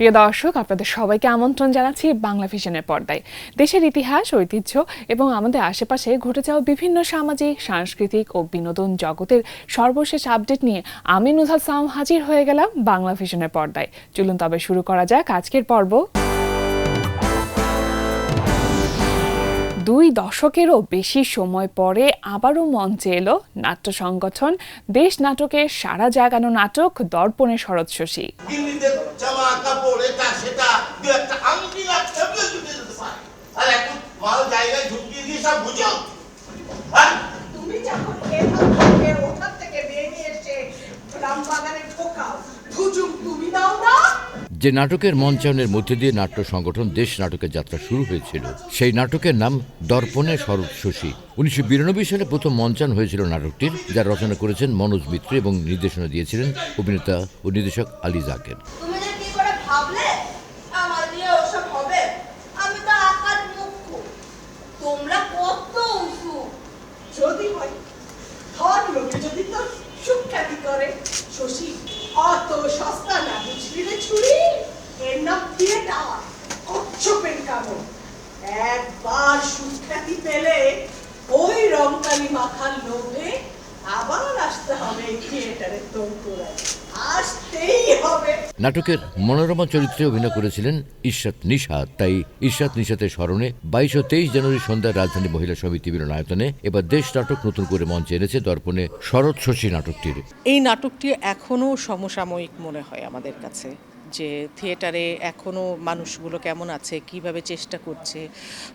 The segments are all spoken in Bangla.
প্রিয় দর্শক, আপনাদের সবাইকে আমন্ত্রণ জানাচ্ছি বাংলা ভিশনের পর্দায়। দেশের ইতিহাস, ঐতিহ্য এবং আমাদের আশেপাশে ঘটে যাওয়া বিভিন্ন সামাজিক, সাংস্কৃতিক ও বিনোদন জগতের সর্বশেষ আপডেট নিয়ে আমি নুহাল সাম হাজির হয়ে গেলাম বাংলা ভিশনের পর্দায়। চলুন তবে শুরু করা যাক আজকের পর্ব। 2 দশকেরও বেশি সময় পরে আবারও মঞ্চে এলো নাট্য সংগঠন দেশ নাটকের সারা জাগানো নাটক দর্পণে শরৎ শশী। যে নাটকের মঞ্চায়নের মধ্যে দিয়ে নাট্য সংগঠন দেশ নাটকের যাত্রা শুরু হয়েছিল, সেই নাটকের নাম দর্পণে শরৎ শশী। 1992 সালে প্রথম মঞ্চায়ন হয়েছিল নাটকটির, যার রচনা করেছেন মনোজ মিত্র এবং নির্দেশনা দিয়েছিলেন অভিনেতা ও নির্দেশক আলী জাকের। একবার সুখ্যাতি পেলে ওই রংকালি মাখার লোভে আবার আসতে হবে থিয়েটারের দোরগোড়ায়, আসতেই হবে। নাটকের মনোরমা চরিত্রে অভিনয় করেছিলেন ইশরাত নিশাত। তাই ইশরাত নিশাতের স্মরণে 22 ও 23 জানুয়ারি সন্ধ্যায় রাজধানী মহিলা সমিতি মিলনায়তনে এবার দেশ নাটক নতুন করে মঞ্চে এনেছে দর্পণে শরৎ শশী নাটকটির। এই নাটকটি এখনও সমসাময়িক মনে হয় আমাদের কাছে, যে থিয়েটারে এখনও মানুষগুলো কেমন আছে, কিভাবে চেষ্টা করছে।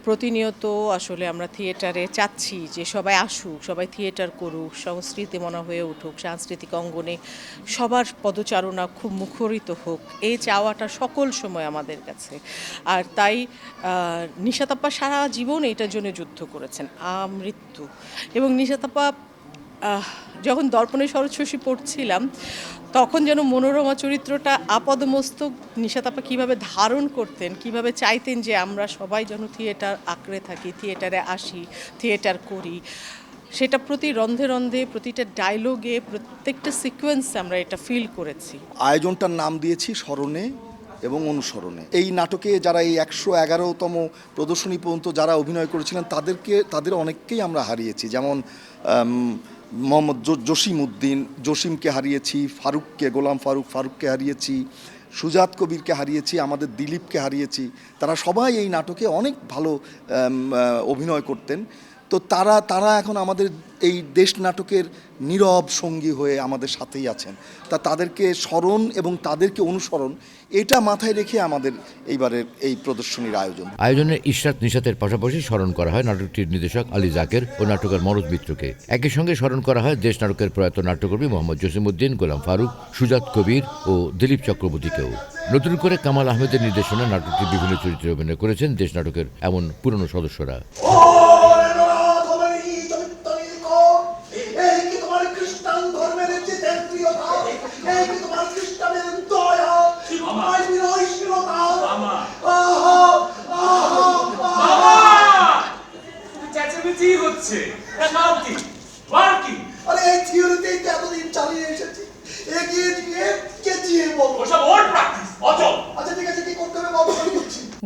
প্রতিনিয়ত আসলে আমরা থিয়েটারে চাচ্ছি যে সবাই আসুক, সবাই থিয়েটার করুক, সংস্কৃতি মনা হয়ে উঠুক, সাংস্কৃতিক অঙ্গনে সবার পদচারণা খুব মুখরিত হোক, এই চাওয়াটা সকল সময় আমাদের কাছে। আর তাই নিশাত আপা সারা জীবন এটার জন্য যুদ্ধ করেছেন, আমৃত্যু। এবং নিশাত আপা যখন দর্পণে শরৎ শশী পড়ছিলাম, তখন যেন মনোরমা চরিত্রটা আপাদমস্তক নিশাত আপা কীভাবে ধারণ করতেন, কিভাবে চাইতেন যে আমরা সবাই যেন থিয়েটার আঁকড়ে থাকি, থিয়েটারে আসি, থিয়েটার করি। সেটা প্রতি রন্ধে রন্ধে, প্রতিটা ডায়লগে, প্রত্যেকটা সিকোয়েন্সে আমরা এটা ফিল করেছি। আয়োজনটার নাম দিয়েছি স্মরণে এবং অনুসরণে। এই নাটকে যারা এই 111তম প্রদর্শনী পর্যন্ত যারা অভিনয় করেছিলেন তাদের অনেককেই আমরা হারিয়েছি। যেমন মোহাম্মদ জসিম-উদ্দিন জসিমকে হারিয়েছি, গোলাম ফারুককে হারিয়েছি, সুজাত কবিরকে হারিয়েছি, আমাদের দিলীপকে হারিয়েছি। তারা সবাই এই নাটকে অনেক ভালো অভিনয় করতেন। তো তারা এখন আমাদের এই দেশ নাটকের নীরব সঙ্গী হয়ে আমাদের সাথেই আছেন। তাদেরকে স্মরণ এবং তাদেরকে অনুসরণ, এটা মাথায় রেখে আমাদের এইবারের এই প্রদর্শনীর আয়োজনে ইশরাত নিশাতের পাশাপাশি স্মরণ করা হয় নাটকটির নির্দেশক আলী জাকের ও নাটকের মনোজ মিত্রকে। একই সঙ্গে স্মরণ করা হয় দেশ নাটকের প্রয়াত নাট্যকর্মী মোহাম্মদ জসিম-উদ্দিন, গোলাম ফারুক, সুজাত কবির ও দিলীপ চক্রবর্তীকেও। নতুন করে কামাল আহমেদের নির্দেশনা নাটকটির বিভিন্ন চরিত্রে অভিনয় করেছেন দেশ নাটকের এমন পুরনো সদস্যরা।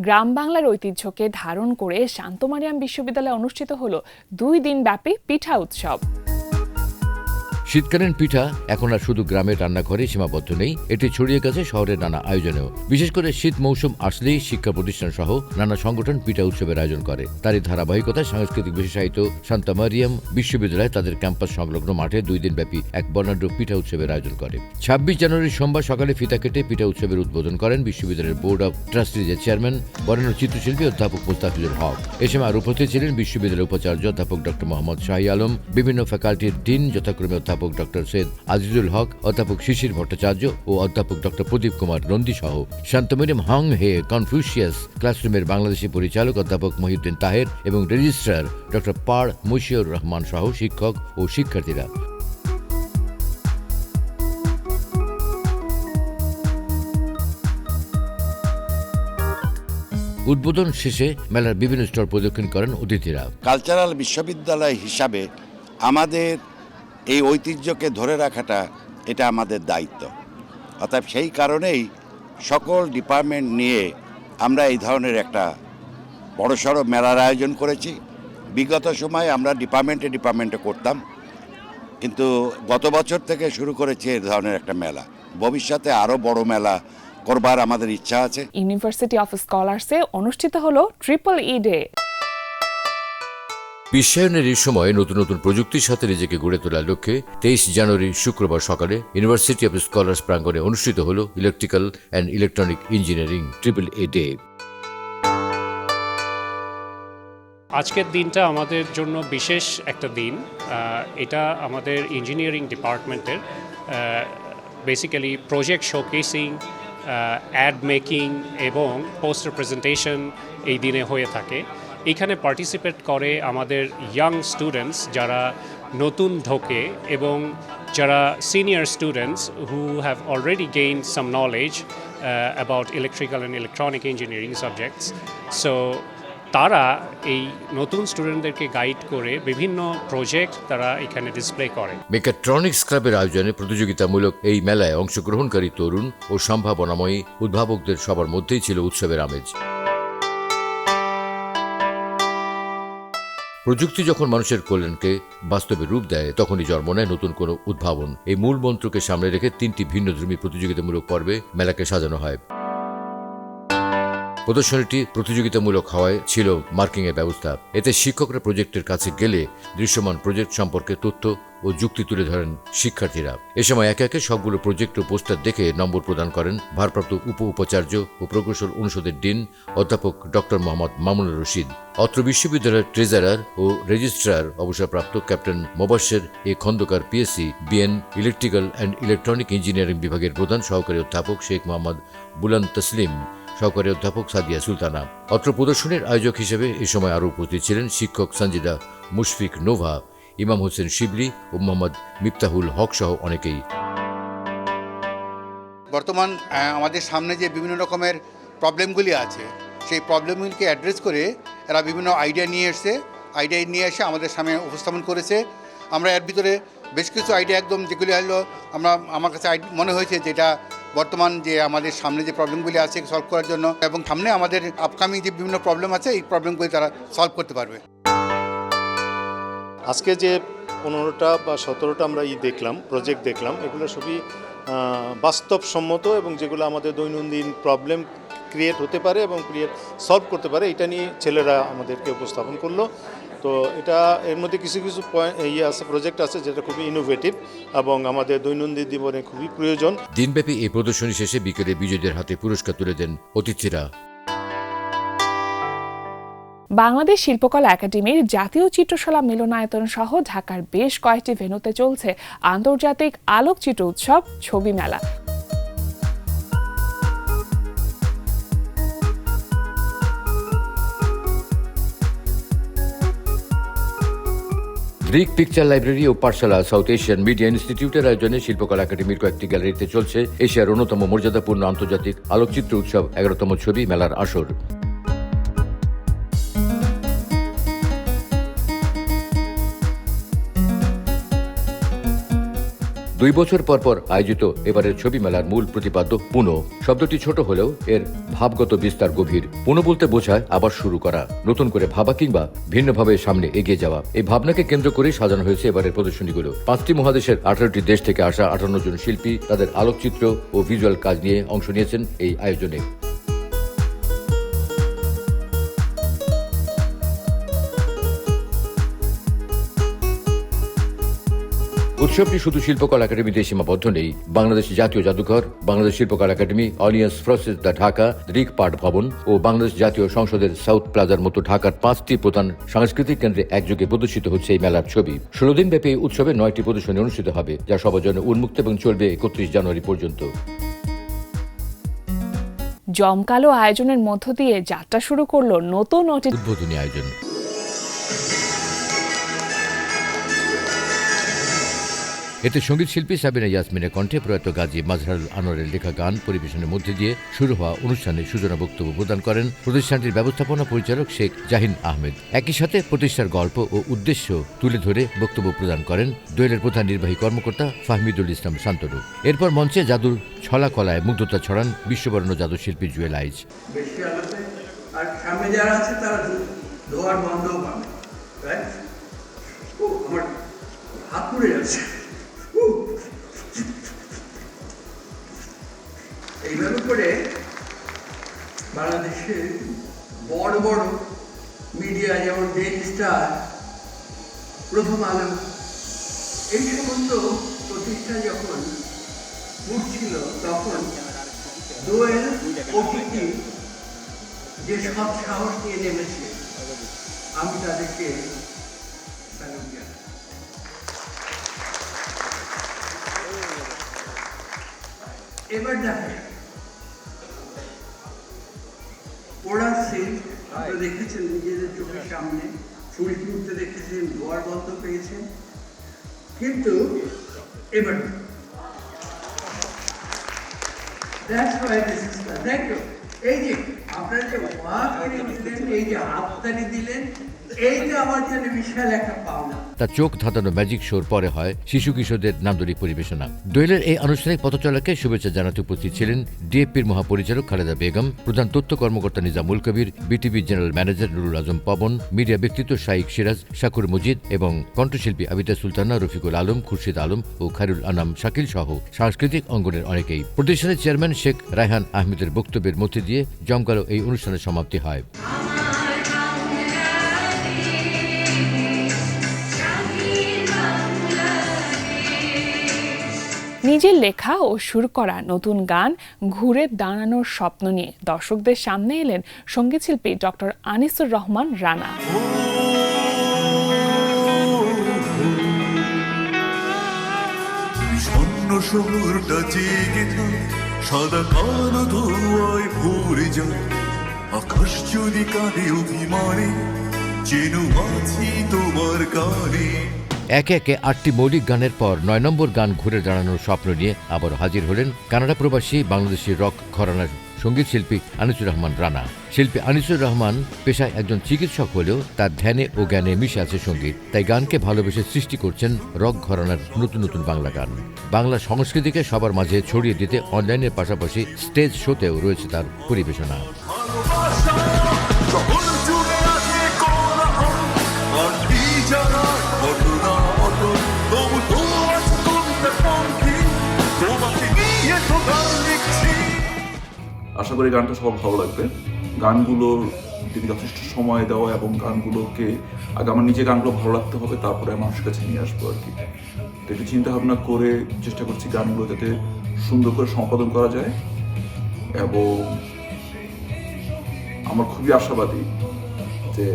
গ্রাম বাংলার ঐতিহ্যকে ধারণ করে শান্তমারিয়াম বিশ্ববিদ্যালয়ে অনুষ্ঠিত হলো 2 দিন ব্যাপী পিঠা উৎসব। শীতকালীন পিঠা এখন আর শুধু গ্রামের রান্নাঘরে সীমাবদ্ধ নেই, এটি ছড়িয়ে গেছে শহরের নানা আয়োজনেও। বিশেষ করে শীত মৌসুম আসলেই শিক্ষা প্রতিষ্ঠান সহ নানা সংগঠন পিঠা উৎসবের আয়োজন করে। তারই ধারাবাহিকতায় সাংস্কৃতিক বিশেষায়িত শান্তমারিয়াম বিশ্ববিদ্যালয় তাদের ক্যাম্পাস সংলগ্ন মাঠে 2 দিন ব্যাপী এক বর্ণাঢ্য পিঠা উৎসবের আয়োজন করে। 26 জানুয়ারি সোমবার সকালে ফিতা কেটে পিঠা উৎসবের উদ্বোধন করেন বিশ্ববিদ্যালয়ের বোর্ড অব ট্রাস্টিজের চেয়ারম্যান বরেণ্য চিত্রশিল্পী অধ্যাপক মুস্তাফিজুল হক। এ সময় আরও উপস্থিত ছিলেন বিশ্ববিদ্যালয়ের উপাচার্য অধ্যাপক ডক্টর মোহাম্মদ শাহী আলম, বিভিন্ন ফ্যাকাল্টির ডিন যথাক্রমে অধ্যাপক ডক্টর সৈয়দ আজিজুল হক, অধ্যাপক শিশির ভট্টাচার্য ও অধ্যাপক ডক্টর প্রদীপ কুমার নন্দী সহ শান্তমারিয়াম হং হে কনফুসিয়াস ক্লাসরুমের বাংলাদেশি পরিচালক অধ্যাপক মহিউদ্দিন তাহের এবং রেজিস্ট্রার ডক্টর পাড় মুশিউর রহমান সহ শিক্ষক ও শিক্ষার্থীরা। উদ্বোধন শেষে মেলার বিভিন্ন স্টল পরিদর্শন করেন অতিথিরা। কালচারাল বিশ্ববিদ্যালয় হিসাবে আমাদের এই ঐতিহ্যকে ধরে রাখাটা এটা আমাদের দায়িত্ব। অর্থাৎ সেই কারণেই সকল ডিপার্টমেন্ট নিয়ে আমরা এই ধরনের একটা বড়সড় মেলার আয়োজন করেছি। বিগত সময়ে আমরা ডিপার্টমেন্টে করতাম, কিন্তু গত বছর থেকে শুরু করেছি এই ধরনের একটা মেলা। ভবিষ্যতে আরও বড় মেলা করবার আমাদের ইচ্ছা আছে। ইউনিভার্সিটি অফ স্কলার্সে অনুষ্ঠিত হলো EEE ডে। বিশ্বায়নের এই সময় নতুন নতুন প্রযুক্তির সাথে নিজেকে গড়ে তোলার লক্ষ্যে 23 জানুয়ারি শুক্রবার সকালে ইউনিভার্সিটি অফ স্কলার্স প্রাঙ্গণে অনুষ্ঠিত হল electrical and electronic engineering EEE day. আজকের দিনটা আমাদের জন্য বিশেষ একটা দিন। এটা আমাদের ইঞ্জিনিয়ারিং ডিপার্টমেন্টের basically project showcasing, ad making এবং পোস্টার প্রেজেন্টেশন এই দিনে হয়ে থাকে। এখানে পার্টিসিপেট করে আমাদের ইয়াং স্টুডেন্টস যারা নতুন ঢোকে এবং যারা senior students who have already gain some knowledge about electrical and electronic engineering subjects. So তারা এই নতুন স্টুডেন্টদেরকে গাইড করে বিভিন্ন প্রজেক্ট তারা এখানে ডিসপ্লে করে। মেকাট্রনিক্স ক্লাবের আয়োজনে প্রতিযোগিতামূলক এই মেলায় অংশগ্রহণকারী তরুণ ও সম্ভাবনাময়ী উদ্ভাবকদের সবার মধ্যেই ছিল উৎসবের আমেজ। প্রযুক্তি যখন মানুষের কল্যাণকে বাস্তবে রূপ দেয়, তখনই জন্ম নেয় নতুন কোনো উদ্ভাবন। এই মূল মন্ত্রকে সামনে রেখে 3টি ভিন্নধর্মী প্রতিযোগিতামূলক পর্বে মেলাকে সাজানো হয়। প্রদর্শনীটি প্রতিযোগিতামূলক হওয়ায় ছিল মার্কিংয়ের ব্যবস্থা। এতে শিক্ষকরা প্রজেক্টের কাছে গেলে দৃশ্যমান প্রজেক্ট সম্পর্কে তথ্য ও যুক্তি তুলে ধরেন শিক্ষার্থীরা। এ সময় একে একে সবগুলো প্রজেক্ট ও পোস্টার দেখে নম্বর প্রদান করেন ভারপ্রাপ্ত উপাচার্য ও প্রকৌশল অনুষদের ডিন অধ্যাপক ডক্টর মোহাম্মদ মামুনুর রশিদ। অত্র বিশ্ববিদ্যালয়ের ট্রেজারার ও রেজিস্ট্রার অবসরপ্রাপ্ত captain Mobashwer A Khondokar PSC, BN electrical and electronic engineering বিভাগের প্রধান সহকারী অধ্যাপক শেখ মোহাম্মদ বুলান তসলিম, সহকারী অধ্যাপক সাদিয়া সুলতানা। অত্র প্রদর্শনীর আয়োজক হিসেবে এ সময় আরও উপস্থিত ছিলেন শিক্ষক সঞ্জিদা মুশফিক নোভা, ইমাম হোসেন শিবলি ও মোহাম্মদ মিফতাহুল হক সহ অনেকেই। বর্তমান আমাদের সামনে যে বিভিন্ন রকমের প্রবলেমগুলি আছে, সেই প্রবলেমগুলিকে অ্যাড্রেস করে এরা বিভিন্ন আইডিয়া নিয়ে এসে আমাদের সামনে উপস্থাপন করেছে। আমরা এর ভিতরে বেশ কিছু আইডিয়া একদম যেগুলি হলো আমার কাছে মনে হয়েছে যেটা বর্তমান যে আমাদের সামনে যে প্রবলেমগুলি আছে সলভ করার জন্য, এবং সামনে আমাদের আপকামিং যে বিভিন্ন প্রবলেম আছে এই প্রবলেমগুলি তারা সলভ করতে পারবে। আজকে যে 15টা বা 17টা আমরা প্রজেক্ট দেখলাম, এগুলো সবই বাস্তবসম্মত এবং যেগুলো আমাদের দৈনন্দিন প্রবলেম ক্রিয়েট হতে পারে এবং সলভ করতে পারে, এটা নিয়ে ছেলেরা আমাদেরকে উপস্থাপন করলো। তো এটা এর মধ্যে কিছু কিছু প্রজেক্ট আছে যেটা খুবই ইনোভেটিভ এবং আমাদের দৈনন্দিন জীবনে খুবই প্রয়োজন। দিনব্যাপী এই প্রদর্শনী শেষে বিকেলে বিজয়ীদের হাতে পুরস্কার তুলে দেন অতিথিরা। বাংলাদেশ শিল্পকলা একাডেমির জাতীয় চিত্রশালা মিলনায়তন সহ ঢাকার বেশ কয়েকটি ভেন্যুতে চলছে আন্তর্জাতিক আলোকচিত্র উৎসব ছবি মেলা। গ্রিক পিকচার লাইব্রেরি ও পাঠশালা সাউথ এশিয়ান মিডিয়া ইনস্টিটিউটের আয়োজনে শিল্পকলা একাডেমির কয়েকটি গ্যালারিতে চলছে এশিয়ার অন্যতম মর্যাদাপূর্ণ আন্তর্জাতিক আলোকচিত্র উৎসব 11তম ছবি মেলার আসর। 2 বছর পর আয়োজিত এবারের ছবি মেলার মূল প্রতিপাদ্য পুনঃ। শব্দটি ছোট হলেও এর ভাবগত বিস্তার গভীর। পুনঃ বলতে বোঝায় আবার শুরু করা, নতুন করে ভাবা কিংবা ভিন্নভাবে সামনে এগিয়ে যাওয়া। এই ভাবনাকে কেন্দ্র করে সাজানো হয়েছে এবারের প্রদর্শনীগুলো। 5টি মহাদেশের 18টি দেশ থেকে আসা 58 জন শিল্পী তাদের আলোকচিত্র ও ভিজুয়াল কাজ নিয়ে অংশ নিয়েছেন এই আয়োজনে। উৎসবটি শুধু শিল্পকলা একাডেমিতে সীমাবদ্ধ নেই। বাংলাদেশ জাতীয় জাদুঘর, Bangladesh Shilpakala academy, Alliance Francaise de Dhaka, গ্রিক পার্ট ভবন ও বাংলাদেশ জাতীয় সংসদের সাউথ প্লাজার মতো ঢাকার 5টি প্রধান সাংস্কৃতিক কেন্দ্রে একযোগে প্রদর্শিত হচ্ছে এই মেলার ছবি। 16 দিন ব্যাপী উৎসবে 9টি প্রদর্শনী অনুষ্ঠিত হবে, যা সবার জন্য উন্মুক্ত এবং চলবে 31 জানুয়ারি পর্যন্ত। জমকালো আয়োজনের মধ্য দিয়ে যাত্রা শুরু করলো নতুন উদ্বোধনী আয়োজন। এতে সঙ্গীত শিল্পী সাবিনা ইয়াসমিনের কণ্ঠে প্রয়াত গাজী মাজহারুল আনোয়ারের লেখা গান পরিবেশনের মধ্যে দিয়ে শুরু হওয়া অনুষ্ঠানে সূচনা বক্তব্য প্রদান করেন প্রতিষ্ঠানটির ব্যবস্থাপনা পরিচালক শেখ জাহিন আহমেদ। একই সাথে প্রতিষ্ঠার গল্প ও উদ্দেশ্য তুলে ধরে বক্তব্য প্রদান করেন দোয়েলের প্রধান নির্বাহী কর্মকর্তা ফাহমিদুল ইসলাম শান্তনু। এরপর মঞ্চে জাদুর ছলা কলায় মুগ্ধতা ছড়ান বিশ্ববরেণ্য জাদুশিল্পী জুয়েল আইচ। বেশি আলোতে আর সামনে যারা আছে তারা ধোয়ার বন্ধও পাবে। আমার হাত পুড়ে যাচ্ছে। এইভাবে করে বাংলাদেশে বড় বড় মিডিয়া যেমন ডেইলি স্টার, প্রথম আলো, এই সমস্ত প্রতিষ্ঠান যখন উঠছিল তখন দোয়েল ওটিটি যে সব সাহস নিয়ে নেমেছে, আমি তাদেরকে স্যালুট জানাই। এবার দেখেন ওরা সিল্ক আপনারা দেখেছেন নিজেদের চোখের সামনে, চুল তুলতে দেখেছেন, ধোয়ার বন্ধ পেয়েছেন, কিন্তু এবার That's why this is done. Thank you. এই যে আপনারা যে ওয়াক করে দিলেন, এই যে হাততালি দিলেন, এইটা আমার জন্য বিশাল একটা পাওনা। তার চোখ ধাঁধানো ম্যাজিক শোর পরে হয় শিশু কিশোরদের নান্দনিক পরিবেশনা। দোয়েলের এই আনুষ্ঠানিক পথচলাকে শুভেচ্ছা জানাতে উপস্থিত ছিলেন ডিএপির মহাপরিচালক খালেদা বেগম, প্রধান তথ্য কর্মকর্তা নিজামুল কবির, বিটিভি জেনারেল ম্যানেজার নুরুল আজম পবন, মিডিয়া ব্যক্তিত্ব শাইক সিরাজ, শাকুর মজিদ এবং কণ্ঠশিল্পী আবিদা সুলতানা, রফিকুল আলম, খুরশিদ আলম ও খায়রুল আনাম শাকিল সহ সাংস্কৃতিক অঙ্গনের অনেকেই। প্রতিষ্ঠানের চেয়ারম্যান শেখ রায়হান আহমেদের বক্তব্যের মধ্যে দিয়ে জমকালো এই অনুষ্ঠানের সমাপ্তি হয়। নিজের লেখা ও সুর করা নতুন গান ঘুরে দাঁড়ানোর স্বপ্ন নিয়ে দর্শকদের সামনে এলেন সঙ্গীতশিল্পী ডক্টর আনিসুর রহমান রানা। আকাশ যদি কাঁদে অভিমানে যেন আছি তোমার গানে। একে একে 8টি মৌলিক গানের পর 9 নম্বর গান ঘুরে দাঁড়ানোর স্বপ্ন নিয়ে আবার হাজির হলেন কানাডা প্রবাসী বাংলাদেশি রক ঘরানার সঙ্গীত শিল্পী আনিসুর রহমান রানা। শিল্পী আনিসুর রহমান পেশায় একজন চিকিৎসক হলেও তার ধ্যানে ও জ্ঞানে মিশে আছে সঙ্গীত, তাই গানকে ভালোবেসে সৃষ্টি করছেন রক ঘরানার নতুন নতুন বাংলা গান। বাংলা সংস্কৃতিকে সবার মাঝে ছড়িয়ে দিতে অনলাইনের পাশাপাশি স্টেজ শোতেও রয়েছে তার পরিবেশনা। আশা করি গানটা সবার ভালো লাগবে। গানগুলোর দিকে যথেষ্ট সময় দেওয়া এবং গানগুলোকে আগে আমার নিজে গানগুলো ভালো লাগতে হবে, তারপরে মানুষের কাছে নিয়ে আসবো আর কি। তো একটু চিন্তা ভাবনা করে চেষ্টা করছি গানগুলো যাতে সুন্দর করে সম্পাদন করা যায়, এবং আমার খুবই আশাবাদী যে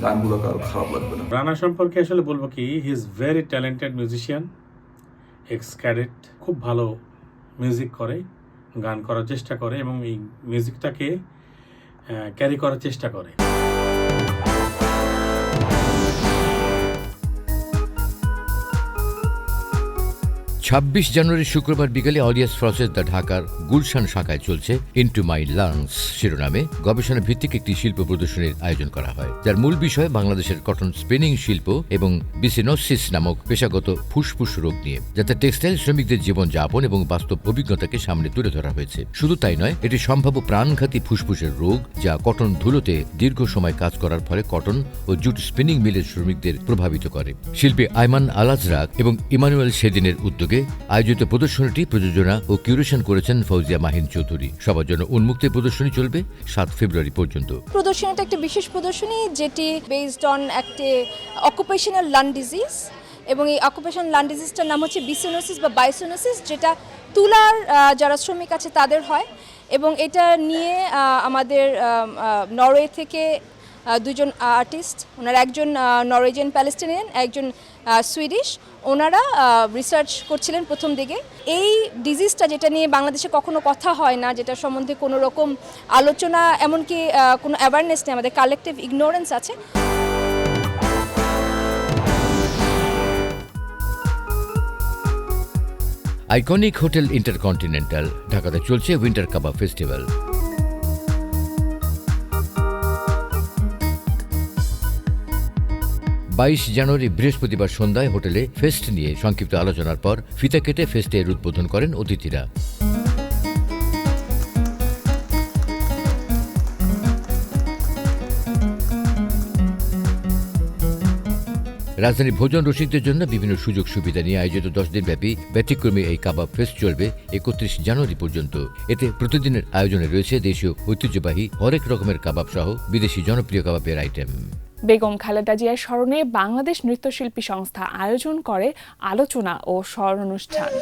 গানগুলো কারো খারাপ লাগবে না। রানা সম্পর্কে আসলে বলবো কি, he is very talented musician, x cadet, খুব ভালো মিউজিক করে, গান করার চেষ্টা করে এবং এই মিউজিকটাকে ক্যারি করার চেষ্টা করে। 26 জানুয়ারি শুক্রবার বিকেলে অলিয়াস ফ্রসেস দ্য ঢাকার গুলশান শাখায় চলছে ইনটু মাই লাংস শিরোনামে গবেষণা ভিত্তিক একটি শিল্প প্রদর্শনীর আয়োজন করা হয়, যার মূল বিষয় বাংলাদেশের কটন স্পিনিং শিল্প এবং বিসিনোসিস নামক পেশাগত ফুসফুস রোগ নিয়ে, যাতে টেক্সটাইল শ্রমিকদের জীবনযাপন এবং বাস্তব অভিজ্ঞতাকে সামনে তুলে ধরা হয়েছে। শুধু তাই নয়, এটি সম্ভাব্য প্রাণঘাতী ফুসফুসের রোগ যা কটন ধুলোতে দীর্ঘ সময় কাজ করার ফলে কটন ও জুট স্পিনিং মিলের শ্রমিকদের প্রভাবিত করে। শিল্পী আইমান আল আজরাক এবং ইমানুয়েল সেদিনের উদ্যোগে আয়োজিত প্রদর্শনীটি প্রযোজনা ও কিউরেশন করেছেন ফৌজিয়া মাহিন চৌধুরী। সবার জন্য উন্মুক্ত প্রদর্শনী চলবে 7 ফেব্রুয়ারি পর্যন্ত। প্রদর্শনীটা একটা বিশেষ প্রদর্শনী যেটি বেসড অন একটা অকুপেশনাল লাং ডিজিজ, এবং এই অকুপেশনাল লাং ডিজিজটার নাম হচ্ছে বিসিনোসিস বা বাইসোনোসিস, যেটা তুলার যারা শ্রমিক আছে তাদের হয়। এবং এটা নিয়ে আমাদের নরওয়ে থেকে দুজন আর্টিস্ট, ওনারা একজন নরওয়েজিয়ান প্যালেস্টিনিয়ান, একজন সুইডিশ, ওনারা রিসার্চ করছিলেন প্রথম দিকে। এই ডিজিজটা যেটা নিয়ে বাংলাদেশে কখনো কথা হয় না, যেটা সম্বন্ধে কোনো রকম আলোচনা এমনকি কোনো অ্যাওয়ারনেস নেই, আমাদের কালেকটিভ ইগনোরেন্স আছে। আইকনিক হোটেল ইন্টারকন্টিনেন্টাল ঢাকাতে চলছে উইন্টার কাবাব ফেস্টিভ্যাল। 22 জানুয়ারি বৃহস্পতিবার সন্ধ্যায় হোটেলে ফেস্ট নিয়ে সংক্ষিপ্ত আলোচনার পর ফিতা কেটে ফেস্টের উদ্বোধন করেন অতিথিরা। রাজধানীর ভোজন রসিকদের জন্য বিভিন্ন সুযোগ সুবিধা নিয়ে আয়োজিত 10 দিনব্যাপী ব্যতিক্রমী এই কাবাব ফেস্ট চলবে 31 জানুয়ারি পর্যন্ত। এতে প্রতিদিনের আয়োজনে রয়েছে দেশীয় ঐতিহ্যবাহী হরেক রকমের কাবাব সহ বিদেশি জনপ্রিয় কাবাবের আইটেম। বেগম খালেদা জিয়ার স্মরণে বাংলাদেশ নৃত্যশিল্পী সংস্থা আয়োজন করে আলোচনা ও স্মরণানুষ্ঠান।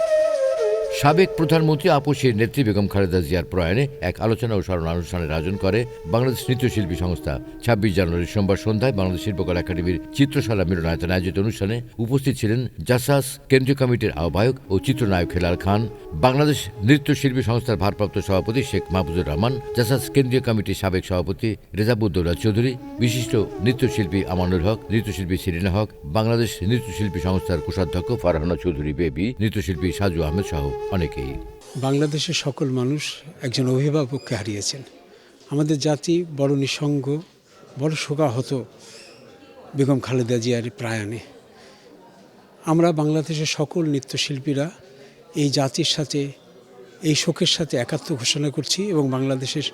সাবেক প্রধানমন্ত্রী আপসের নেত্রী বেগম খালেদা জিয়ার প্রয়াণে এক আলোচনা ও স্মরণানুষ্ঠানের আয়োজন করে বাংলাদেশ নৃত্যশিল্পী সংস্থা। 26 জানুয়ারি সোমবার সন্ধ্যায় বাংলাদেশ শিল্পকলা একাডেমির চিত্রশালা মিলনায়তনে আয়োজিত অনুষ্ঠানে উপস্থিত ছিলেন জাসাস কেন্দ্রীয় কমিটির আহ্বায়ক ও চিত্রনায়ক হেলাল খান, বাংলাদেশ নৃত্যশিল্পী সংস্থার ভারপ্রাপ্ত সভাপতি শেখ মাহফুজুর রহমান, জাসাস কেন্দ্রীয় কমিটির সাবেক সভাপতি রেজাবুদ্দৌলা চৌধুরী, বিশিষ্ট নৃত্যশিল্পী আমানুল হক, নৃত্যশিল্পী সেলিনা হক, বাংলাদেশ নৃত্যশিল্পী সংস্থার কোষাধ্যক্ষ ফারহানা চৌধুরী বেবি, নৃত্যশিল্পী সাজু আহমেদ সহ অনেকেই। বাংলাদেশের সকল মানুষ একজন অভিভাবককে হারিয়েছেন। আমাদের জাতি বড় নিঃসঙ্গ, বড় শোকাহত বেগম খালেদা জিয়ার প্রয়াণে। আমরা বাংলাদেশের সকল নৃত্যশিল্পীরা এই জাতির সাথে, এই শোকের সাথে একাত্ম ঘোষণা করছি এবং বাংলাদেশের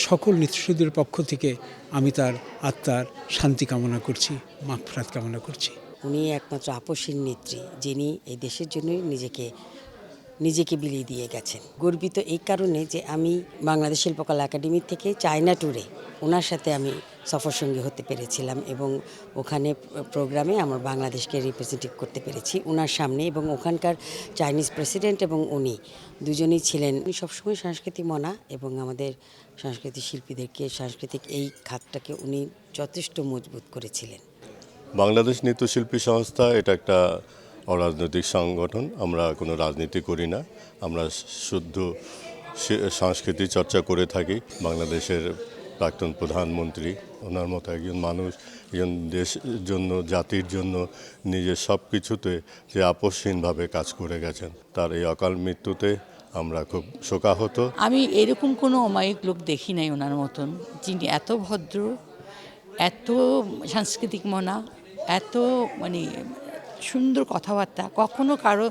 সকল নৃত্যশিল্পীদের পক্ষ থেকে আমি তার আত্মার শান্তি কামনা করছি, মাগফিরাত কামনা করছি। উনি একমাত্র আপসীর নেত্রী, যিনি এই দেশের জন্যই নিজেকে বিলিয়ে দিয়ে গেছেন। গর্বিত এই কারণে যে আমি বাংলাদেশ শিল্পকলা একাডেমি থেকে চায়না ট্যুরে ওনার সাথে আমি সফরসঙ্গী হতে পেরেছিলাম এবং ওখানে প্রোগ্রামে আমার বাংলাদেশকে রিপ্রেজেন্টেট করতে পেরেছি ওনার সামনে, এবং ওখানকার চাইনিজ প্রেসিডেন্ট এবং উনি দুজনেই ছিলেন। উনি সবসময় সাংস্কৃতিক মনা এবং আমাদের সাংস্কৃতিক শিল্পীদেরকে, সাংস্কৃতিক এই খাতটাকে উনি যথেষ্ট মজবুত করেছিলেন। বাংলাদেশ নৃত্যশিল্পী সংস্থা এটা একটা অরাজনৈতিক সংগঠন। আমরা কোনো রাজনীতি করি না, আমরা শুদ্ধ সংস্কৃতি চর্চা করে থাকি। বাংলাদেশের প্রাক্তন প্রধানমন্ত্রী, ওনার মতো একজন মানুষ, একজন দেশের জন্য, জাতির জন্য নিজের সব কিছুতে যে আপসহীনভাবে কাজ করে গেছেন, তার এই অকাল মৃত্যুতে আমরা খুব শোকাহত। আমি এরকম কোনো অমায়িক লোক দেখি নাই ওনার মতন, যিনি এত ভদ্র, এত সাংস্কৃতিক মনা, এত মানে সুন্দর কথাবার্তা, কখনো কারো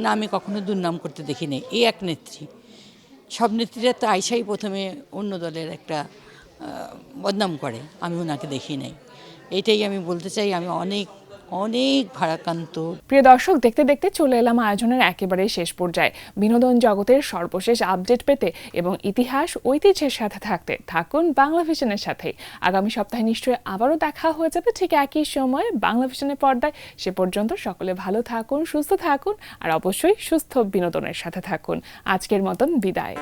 নামে কখনো দুর্নাম করতে দেখি নাই। এই এক নেত্রী। সব নেত্রীরা তো আইসাই প্রথমে অন্য দলের একটা বদনাম করে, আমি ওনাকে দেখি নাই। এটাই আমি বলতে চাই, আমি অনেক ভারাক্রান্ত। প্রিয় দর্শক, দেখতে দেখতে চলে এলাম আয়োজনের একেবারে শেষ পর্যায়ে। বিনোদন জগতের সর্বশেষ আপডেট পেতে এবং ইতিহাস ঐতিহ্যের সাথে থাকতে থাকুন বাংলা ভিশনের সাথে। আগামী সপ্তাহে নিশ্চয়ই আবারও দেখা হয়ে যাবে ঠিক একই সময়ে বাংলা ভিশনের পর্দায়। সে পর্যন্ত সকলে ভালো থাকুন, সুস্থ থাকুন আর অবশ্যই সুস্থ বিনোদনের সাথে থাকুন। আজকের মতন বিদায়।